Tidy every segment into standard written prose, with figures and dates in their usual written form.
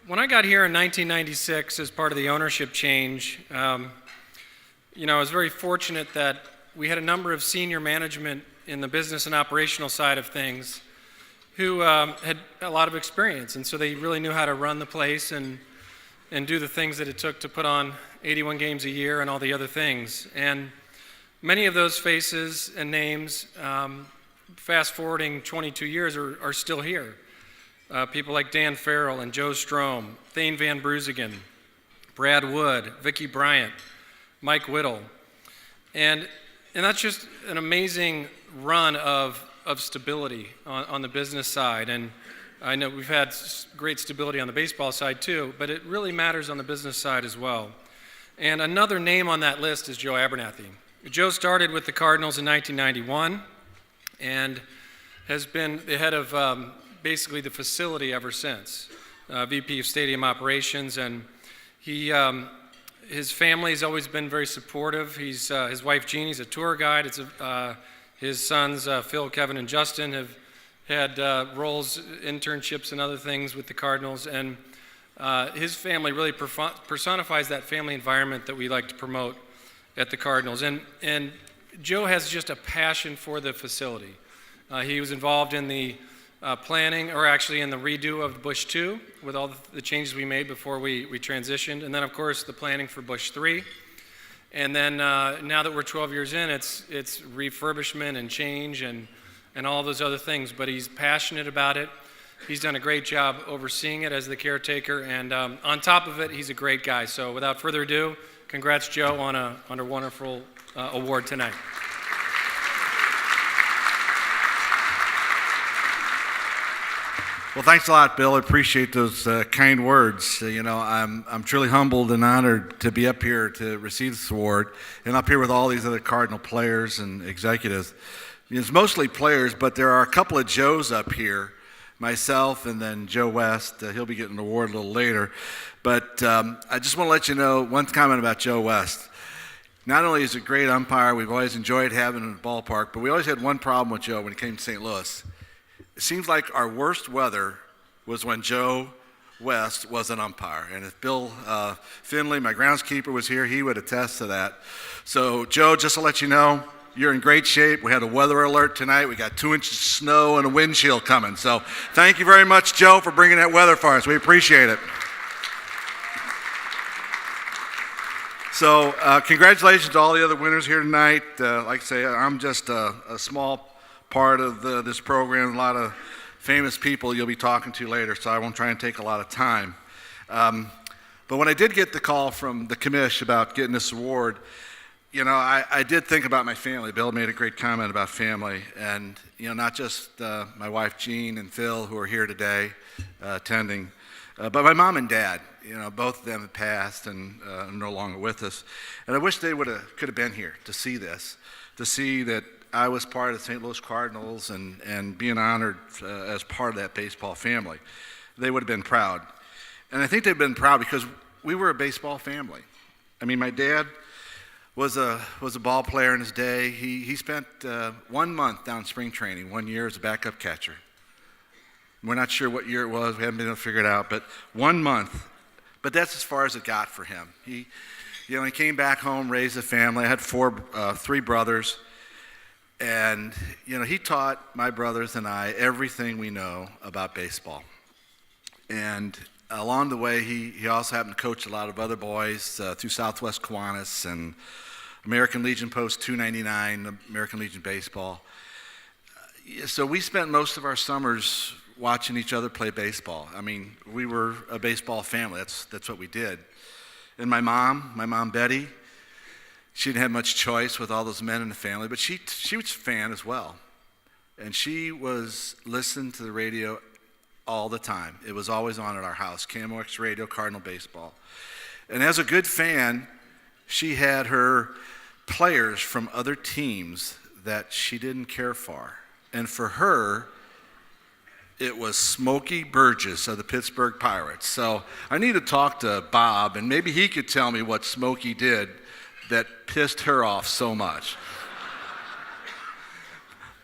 when I got here in 1996 as part of the ownership change, I was very fortunate that we had a number of senior management in the business and operational side of things who had a lot of experience, and so they really knew how to run the place and do the things that it took to put on 81 games a year and all the other things. And many of those faces and names, fast forwarding 22 years, are still here. People like Dan Farrell and Joe Strom, Thane Van Breusingen, Brad Wood, Vicki Bryant, Mike Whittle. And that's just an amazing run of stability on the business side. And I know we've had great stability on the baseball side too, but it really matters on the business side as well. And another name on that list is Joe Abernathy. Joe started with the Cardinals in 1991 and has been the head of basically the facility ever since, VP of Stadium Operations, and his family's always been very supportive. His wife Jeannie's a tour guide. His sons Phil, Kevin, and Justin have had roles, internships, and other things with the Cardinals, and his family really personifies that family environment that we like to promote at the Cardinals. And Joe has just a passion for the facility. He was involved in the planning, or actually in the redo of Bush 2 with all the changes we made before we transitioned, and then of course the planning for Bush 3. And then now that we're 12 years in, it's refurbishment and change and all those other things, but he's passionate about it. He's done a great job overseeing it as the caretaker, and on top of it, he's a great guy. So without further ado, congrats, Joe, on a wonderful award tonight. Well, thanks a lot, Bill. I appreciate those kind words. I'm truly humbled and honored to be up here to receive this award, and up here with all these other Cardinal players and executives. It's mostly players, but there are a couple of Joes up here, myself and then Joe West. He'll be getting an award a little later. But I just want to let you know one comment about Joe West. Not only is he a great umpire, we've always enjoyed having him in the ballpark, but we always had one problem with Joe when he came to St. Louis. It seems like our worst weather was when Joe West was an umpire. And if Bill Finley, my groundskeeper, was here, he would attest to that. So, Joe, just to let you know, you're in great shape. We had a weather alert tonight. We got 2 inches of snow and a wind chill coming. So thank you very much, Joe, for bringing that weather for us. We appreciate it. So congratulations to all the other winners here tonight. Like I say, I'm just a small part of this program. A lot of famous people you'll be talking to later, so I won't try and take a lot of time. But when I did get the call from the commish about getting this award, I did think about my family. Bill made a great comment about family, and not just my wife Jean and Phil, who are here today attending, but my mom and dad. Both of them have passed and are no longer with us, and I wish they could have been here to see this, to see that I was part of the St. Louis Cardinals and being honored as part of that baseball family. They would have been proud. And I think they've been proud because we were a baseball family. I mean, my dad was a ball player in his day. He spent 1 month down spring training, 1 year as a backup catcher. We're not sure what year it was. We haven't been able to figure it out. But 1 month. But that's as far as it got for him. He came back home, raised a family. I had three brothers. And, he taught my brothers and I everything we know about baseball. And along the way, he also happened to coach a lot of other boys through Southwest Kiwanis and American Legion Post 299, American Legion Baseball. So we spent most of our summers watching each other play baseball. I mean, we were a baseball family. That's what we did. And my mom Betty, she didn't have much choice with all those men in the family, but she was a fan as well. And she was listening to the radio all the time. It was always on at our house, KMOX radio, Cardinal baseball. And as a good fan, she had her players from other teams that she didn't care for. And for her, it was Smokey Burgess of the Pittsburgh Pirates. So I need to talk to Bob, and maybe he could tell me what Smokey did that pissed her off so much.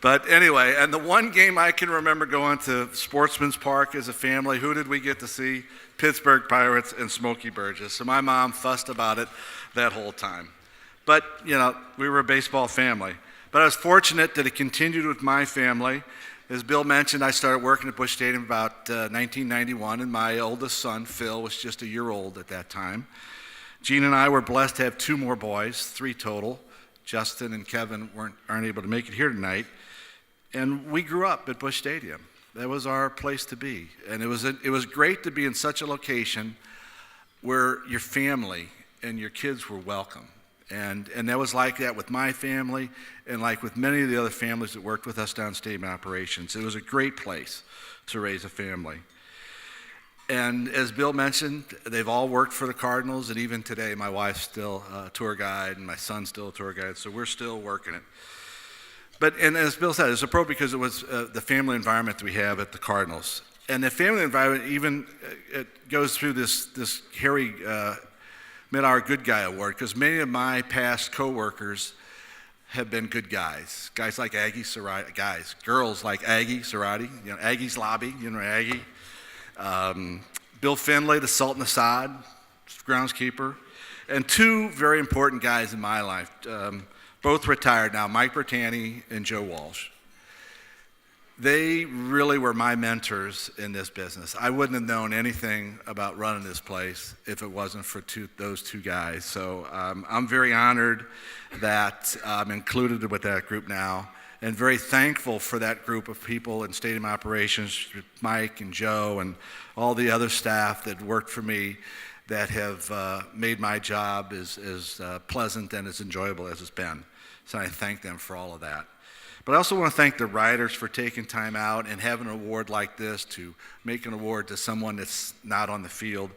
But anyway, and the one game I can remember going to Sportsman's Park as a family, who did we get to see? Pittsburgh Pirates and Smokey Burgess. So my mom fussed about it that whole time. But, we were a baseball family. But I was fortunate that it continued with my family. As Bill mentioned, I started working at Busch Stadium about 1991, and my oldest son, Phil, was just a year old at that time. Gene and I were blessed to have 2 more boys, 3 total. Justin and Kevin aren't able to make it here tonight. And we grew up at Busch Stadium. That was our place to be. And it was great to be in such a location where your family and your kids were welcome. And that was like that with my family and like with many of the other families that worked with us down stadium operations. It was a great place to raise a family. And as Bill mentioned, they've all worked for the Cardinals, and even today my wife's still a tour guide and my son's still a tour guide, so we're still working it. And as Bill said, it's appropriate because it was the family environment that we have at the Cardinals. And the family environment even it goes through this Harry Mitauer Good Guy Award, because many of my past coworkers have been good guys. Guys like Aggie Cerati, girls like Aggie Cerati, Aggie's Lobby, Aggie. Bill Finlay, the Sultan Assad, groundskeeper. And 2 very important guys in my life. Both retired now, Mike Bertani and Joe Walsh. They really were my mentors in this business. I wouldn't have known anything about running this place if it wasn't for those 2 guys. So I'm very honored that I'm included with that group now, and very thankful for that group of people in stadium operations, Mike and Joe and all the other staff that worked for me, that have made my job as pleasant and as enjoyable as it's been. So I thank them for all of that. But I also want to thank the riders for taking time out and having an award like this to make an award to someone that's not on the field,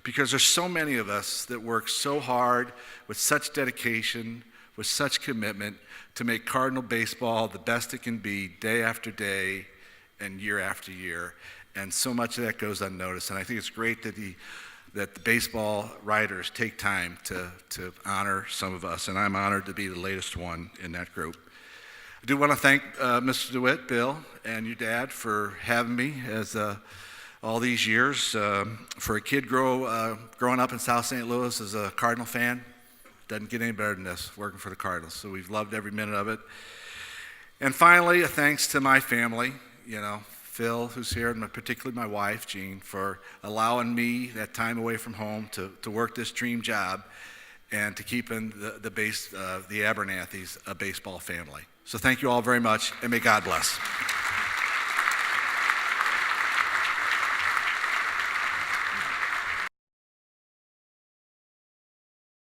because there's so many of us that work so hard with such dedication, with such commitment to make Cardinal baseball the best it can be day after day and year after year. And so much of that goes unnoticed. And I think it's great that the baseball writers take time to honor some of us, and I'm honored to be the latest one in that group. I do want to thank Mr. DeWitt, Bill, and your dad for having me as all these years. For a kid growing up in South St. Louis as a Cardinal fan, doesn't get any better than this, working for the Cardinals. So we've loved every minute of it. And finally, a thanks to my family, Phil, who's here, and particularly my wife, Jean, for allowing me that time away from home to work this dream job and to keep in the Abernathys a baseball family. So thank you all very much, and may God bless.